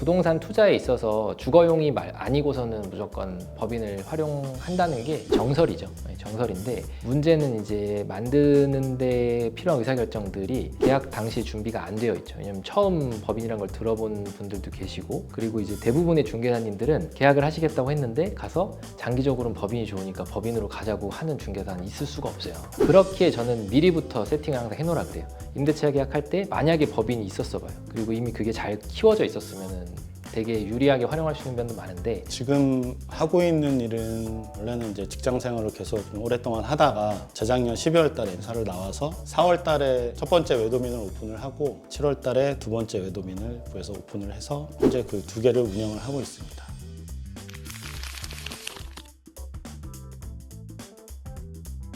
부동산 투자에 있어서 주거용이 아니고서는 무조건 법인을 활용한다는 게 정설이죠. 정설인데 문제는 이제 만드는 데 필요한 의사결정들이 계약 당시 준비가 안 되어 있죠. 왜냐면 처음 법인이라는 걸 들어본 분들도 계시고, 그리고 이제 대부분의 중개사님들은 계약을 하시겠다고 했는데 가서 장기적으로는 법인이 좋으니까 법인으로 가자고 하는 중개사는 있을 수가 없어요. 그렇기에 저는 미리부터 세팅을 항상 해놓으라 그래요. 임대차 계약할 때 만약에 법인이 있었어 봐요. 그리고 이미 그게 잘 키워져 있었으면은 되게 유리하게 활용할 수 있는 면도 많은데, 지금 하고 있는 일은 원래는 이제 직장 생활을 계속 좀 오랫동안 하다가 재작년 12월 달에 회사를 나와서 4월 달에 첫 번째 외도민을 오픈을 하고 7월 달에 두 번째 외도민을 구해서 오픈을 해서 현재 그 두 개를 운영을 하고 있습니다.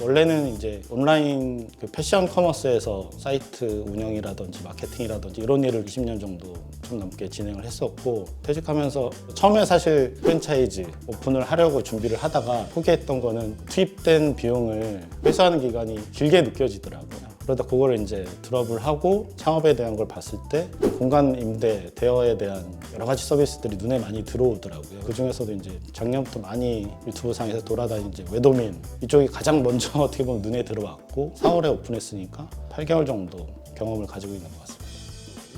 원래는 이제 온라인 그 패션 커머스에서 사이트 운영이라든지 마케팅이라든지 이런 일을 20년 정도 좀 넘게 진행을 했었고, 퇴직하면서 처음에 사실 프랜차이즈 오픈을 하려고 준비를 하다가 포기했던 거는 투입된 비용을 회수하는 기간이 길게 느껴지더라고요. 그러다 그걸 이제 드롭을 하고 창업에 대한 걸 봤을 때 공간 임대, 대여에 대한 여러 가지 서비스들이 눈에 많이 들어오더라고요. 그 중에서도 이제 작년부터 많이 유튜브 상에서 돌아다니는 이제 외도민 이쪽이 가장 먼저 어떻게 보면 눈에 들어왔고, 4월에 오픈했으니까 8개월 정도 경험을 가지고 있는 것 같습니다.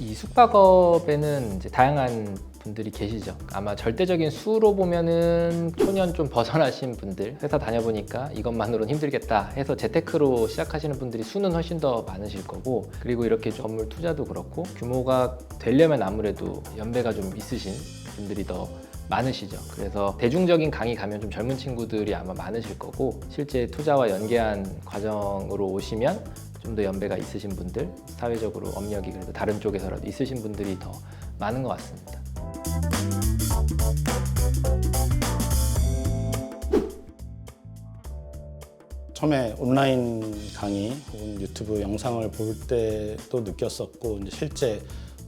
이 숙박업에는 이제 다양한 분들이 계시죠. 아마 절대적인 수로 보면은 초년 좀 벗어나신 분들, 회사 다녀보니까 이것만으로는 힘들겠다 해서 재테크로 시작하시는 분들이 수는 훨씬 더 많으실 거고, 그리고 이렇게 건물 투자도 그렇고 규모가 되려면 아무래도 연배가 좀 있으신 분들이 더 많으시죠. 그래서 대중적인 강의 가면 좀 젊은 친구들이 아마 많으실 거고, 실제 투자와 연계한 과정으로 오시면 좀 더 연배가 있으신 분들, 사회적으로 업력이 그래도 다른 쪽에서라도 있으신 분들이 더 많은 것 같습니다. 처음에 온라인 강의 혹은 유튜브 영상을 볼 때도 느꼈었고, 이제 실제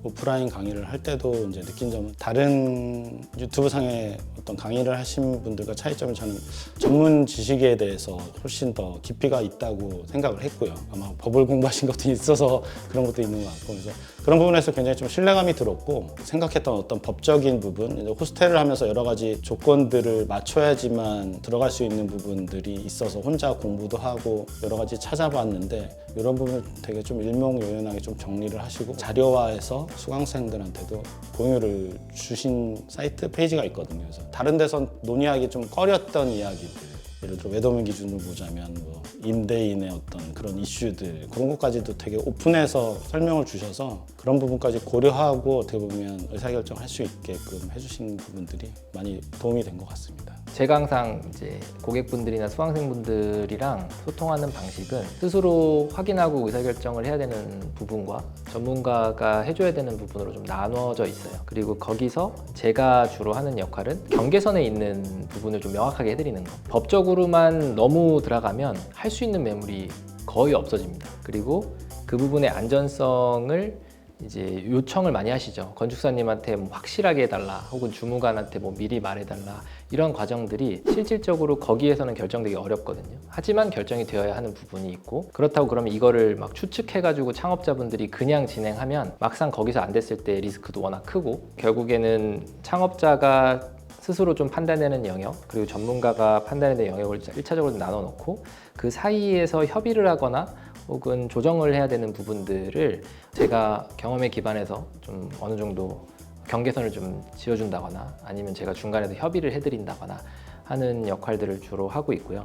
오프라인 강의를 할 때도 이제 느낀 점은, 다른 유튜브 상의 어떤 강의를 하신 분들과 차이점은 저는 전문 지식에 대해서 훨씬 더 깊이가 있다고 생각을 했고요. 아마 법을 공부하신 것도 있어서 그런 것도 있는 것 같고, 그래서 그런 부분에서 굉장히 좀 신뢰감이 들었고, 생각했던 어떤 법적인 부분, 이제 호스텔을 하면서 여러 가지 조건들을 맞춰야지만 들어갈 수 있는 부분들이 있어서 혼자 공부도 하고 여러 가지 찾아봤는데, 이런 부분을 되게 좀 일목요연하게 좀 정리를 하시고 자료화해서 수강생들한테도 공유를 주신 사이트 페이지가 있거든요. 그래서 다른 데선 논의하기 좀 꺼렸던 이야기들, 예를 들어 외도민 기준으로 보자면 뭐 임대인의 어떤 그런 이슈들, 그런 것까지도 되게 오픈해서 설명을 주셔서 그런 부분까지 고려하고 어떻게 보면 의사결정할 수 있게끔 해주신 부분들이 많이 도움이 된 것 같습니다. 제가 항상 이제 고객분들이나 수강생분들이랑 소통하는 방식은 스스로 확인하고 의사결정을 해야 되는 부분과 전문가가 해줘야 되는 부분으로 좀 나눠져 있어요. 그리고 거기서 제가 주로 하는 역할은 경계선에 있는 부분을 좀 명확하게 해드리는 거. 법적으로만 너무 들어가면 할 수 있는 매물이 거의 없어집니다. 그리고 그 부분의 안전성을 이제 요청을 많이 하시죠. 건축사님한테 뭐 확실하게 해달라, 혹은 주무관한테 뭐 미리 말해달라, 이런 과정들이 실질적으로 거기에서는 결정되기 어렵거든요. 하지만 결정이 되어야 하는 부분이 있고, 그렇다고 그러면 이거를 막 추측해가지고 창업자분들이 그냥 진행하면 막상 거기서 안 됐을 때 리스크도 워낙 크고, 결국에는 창업자가 스스로 좀 판단되는 영역, 그리고 전문가가 판단되는 영역을 1차적으로 나눠놓고 그 사이에서 협의를 하거나 혹은 조정을 해야 되는 부분들을 제가 경험에 기반해서 좀 어느 정도 경계선을 좀 지어준다거나, 아니면 제가 중간에서 협의를 해드린다거나 하는 역할들을 주로 하고 있고요.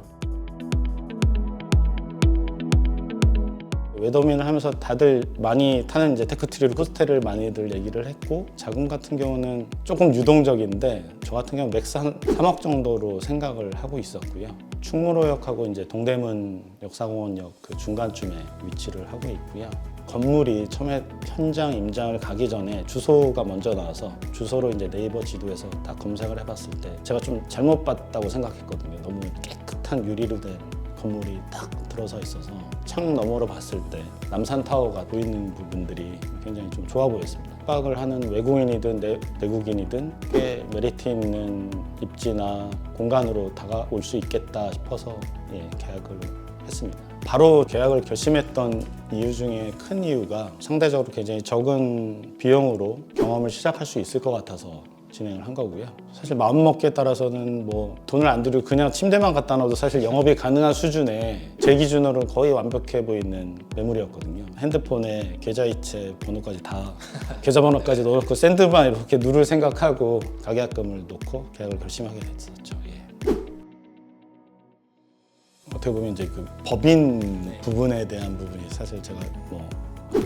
외도민을 하면서 다들 많이 타는 이제 테크트리로 호스텔을 많이들 얘기를 했고, 자금 같은 경우는 조금 유동적인데 저 같은 경우는 맥스 한 3억 정도로 생각을 하고 있었고요. 충무로역하고 이제 동대문 역사공원역 그 중간쯤에 위치를 하고 있고요. 건물이 처음에 현장 임장을 가기 전에 주소가 먼저 나와서 주소로 이제 네이버 지도에서 다 검색을 해봤을 때 제가 좀 잘못 봤다고 생각했거든요. 너무 깨끗한 유리로 된 건물이 딱 들어서 있어서 창 너머로 봤을 때 남산타워가 보이는 부분들이 굉장히 좀 좋아 보였습니다. 숙박을 하는 외국인이든 내국인이든 꽤 메리트 있는 입지나 공간으로 다가올 수 있겠다 싶어서 계약을 했습니다. 바로 계약을 결심했던 이유 중에 큰 이유가 상대적으로 굉장히 적은 비용으로 경험을 시작할 수 있을 것 같아서 진행을 한 거고요. 사실 마음먹기에 따라서는 뭐 돈을 안 들이고 그냥 침대만 갖다 놔도 사실 영업이 가능한 수준의 제 기준으로는 거의 완벽해 보이는 매물이었거든요. 핸드폰에 계좌이체 번호까지 다 계좌번호까지 넣어놓고 샌드만 이렇게 누를 생각하고 가계약금을 놓고 계약을 결심하게 됐었죠. 예. 어떻게 보면 이제 그 법인 부분에 대한 부분이 사실 제가 뭐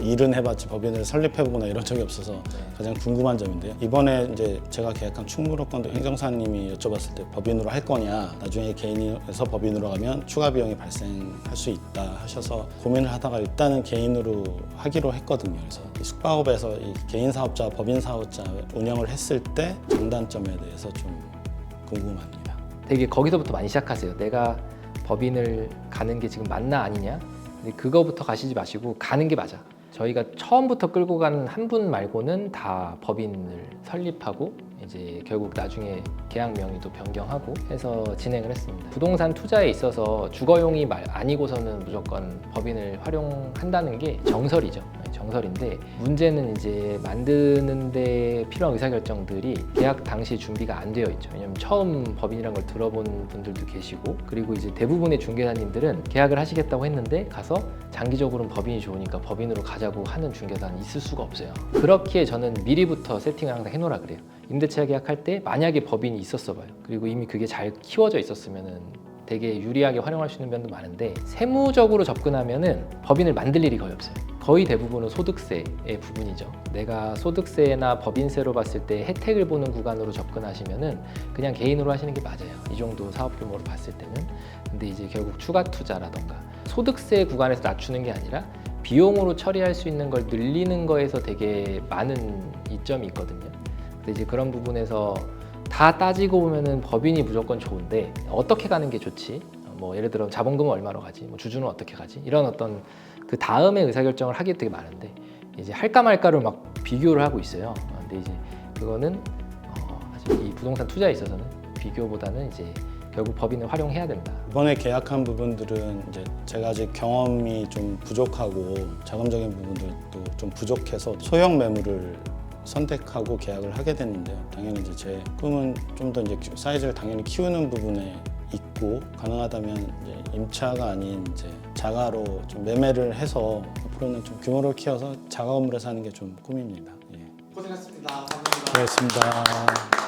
일은 해봤지 법인을 설립해보거나 이런 적이 없어서 가장 궁금한 점인데요. 이번에 이제 제가 계약한 충무로건도 행정사님이 여쭤봤을 때 법인으로 할 거냐, 나중에 개인에서 법인으로 가면 추가 비용이 발생할 수 있다 하셔서 고민을 하다가 일단은 개인으로 하기로 했거든요. 그래서 이 숙박업에서 이 개인 사업자, 법인 사업자 운영을 했을 때 장단점에 대해서 좀 궁금합니다. 되게 거기서부터 많이 시작하세요. 내가 법인을 가는 게 지금 맞나 아니냐? 근데 그거부터 가시지 마시고 가는 게 맞아. 저희가 처음부터 끌고 가는 한 분 말고는 다 법인을 설립하고 이제 결국 나중에 계약 명의도 변경하고 해서 진행을 했습니다. 부동산 투자에 있어서 주거용이 아니고서는 무조건 법인을 활용한다는 게 정설이죠. 정설인데 문제는 이제 만드는데 필요한 의사결정들이 계약 당시 준비가 안 되어 있죠. 왜냐하면 처음 법인이라는 걸 들어본 분들도 계시고 그리고 이제 대부분의 중개사님들은 계약을 하시겠다고 했는데 가서 장기적으로는 법인이 좋으니까 법인으로 가자고 하는 중개사는 있을 수가 없어요. 그렇기에 저는 미리부터 세팅을 항상 해놓으라 그래요. 임대차 계약할 때 만약에 법인이 있었어 봐요. 그리고 이미 그게 잘 키워져 있었으면은 되게 유리하게 활용할 수 있는 면도 많은데 세무적으로 접근하면은 법인을 만들 일이 거의 없어요. 거의 대부분은 소득세의 부분이죠. 내가 소득세나 법인세로 봤을 때 혜택을 보는 구간으로 접근하시면은 그냥 개인으로 하시는 게 맞아요. 이 정도 사업 규모로 봤을 때는. 근데 이제 결국 추가 투자라던가 소득세 구간에서 낮추는 게 아니라 비용으로 처리할 수 있는 걸 늘리는 거에서 되게 많은 이점이 있거든요. 근데 이제 그런 부분에서 다 따지고 보면은 법인이 무조건 좋은데 어떻게 가는 게 좋지? 뭐 예를 들어 자본금은 얼마로 가지? 뭐 주주는 어떻게 가지? 이런 어떤 그 다음에 의사결정을 하기 되게 많은데 이제 할까 말까를 막 비교를 하고 있어요. 근데 이제 그거는 사실 이 부동산 투자에 있어서는 비교보다는 이제 결국 법인을 활용해야 된다. 이번에 계약한 부분들은 이제 제가 아직 경험이 좀 부족하고 자금적인 부분들도 좀 부족해서 소형 매물을 선택하고 계약을 하게 됐는데요. 당연히 이제 제 꿈은 좀 더 이제 사이즈를 당연히 키우는 부분에 있고 가능하다면 이제 임차가 아닌 이제 자가로 좀 매매를 해서 앞으로는 좀 규모를 키워서 자가 건물에서 하는 게 좀 꿈입니다. 예. 고생하셨습니다. 감사합니다. 고맙습니다.